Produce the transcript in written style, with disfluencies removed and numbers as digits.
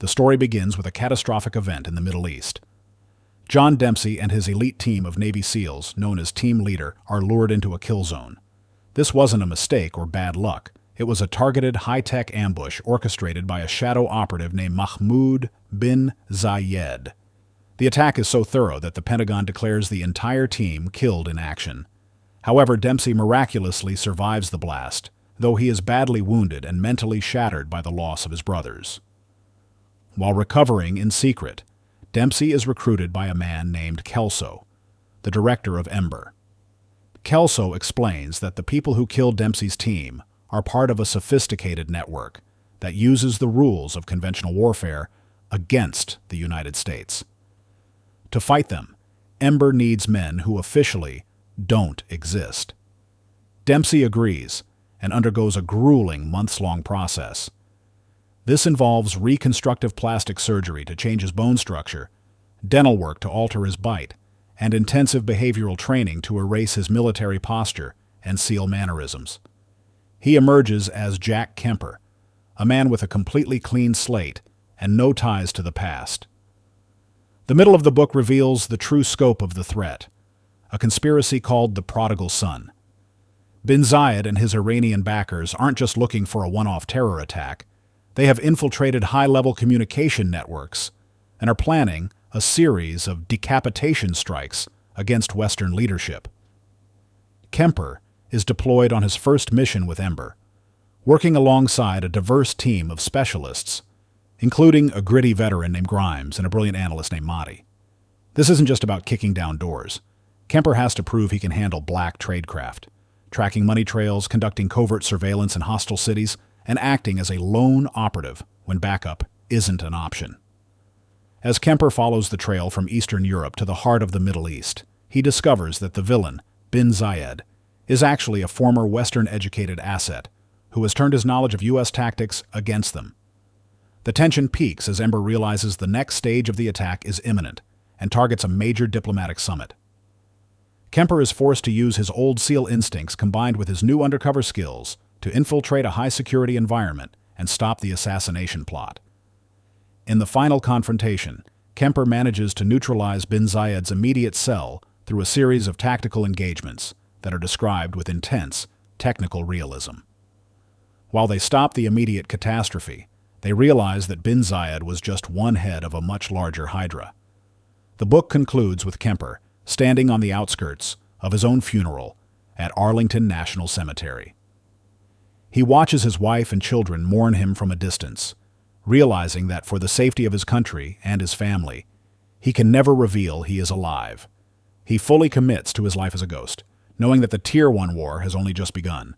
the story begins with a catastrophic event in the Middle East. John Dempsey and his elite team of Navy SEALs, known as Team Leader, are lured into a kill zone. This wasn't a mistake or bad luck. It was a targeted, high-tech ambush orchestrated by a shadow operative named Mahmoud bin Zayed. The attack is so thorough that the Pentagon declares the entire team killed in action. However, Dempsey miraculously survives the blast, though he is badly wounded and mentally shattered by the loss of his brothers. While recovering in secret, Dempsey is recruited by a man named Kelso, the director of Ember. Kelso explains that the people who killed Dempsey's team are part of a sophisticated network that uses the rules of conventional warfare against the United States. To fight them, Ember needs men who officially don't exist. Dempsey agrees and undergoes a grueling months-long process. This involves reconstructive plastic surgery to change his bone structure, dental work to alter his bite, and intensive behavioral training to erase his military posture and SEAL mannerisms. He emerges as Jack Kemper, a man with a completely clean slate and no ties to the past. The middle of the book reveals the true scope of the threat, a conspiracy called the Prodigal Son. Bin Zayed and his Iranian backers aren't just looking for a one-off terror attack. They have infiltrated high-level communication networks and are planning a series of decapitation strikes against Western leadership. Kemper is deployed on his first mission with Ember, working alongside a diverse team of specialists, including a gritty veteran named Grimes and a brilliant analyst named Mahdi. This isn't just about kicking down doors. Kemper has to prove he can handle black tradecraft, tracking money trails, conducting covert surveillance in hostile cities, and acting as a lone operative when backup isn't an option. As Kemper follows the trail from Eastern Europe to the heart of the Middle East, he discovers that the villain, Bin Zayed, is actually a former Western-educated asset who has turned his knowledge of U.S. tactics against them. The tension peaks as Ember realizes the next stage of the attack is imminent and targets a major diplomatic summit. Kemper is forced to use his old SEAL instincts combined with his new undercover skills to infiltrate a high-security environment and stop the assassination plot. In the final confrontation, Kemper manages to neutralize Bin Zayed's immediate cell through a series of tactical engagements that are described with intense technical realism. While they stop the immediate catastrophe, they realize that Bin Zayed was just one head of a much larger hydra. The book concludes with Kemper standing on the outskirts of his own funeral at Arlington National Cemetery. He watches his wife and children mourn him from a distance, realizing that for the safety of his country and his family, he can never reveal he is alive. He fully commits to his life as a ghost, knowing that the Tier 1 war has only just begun,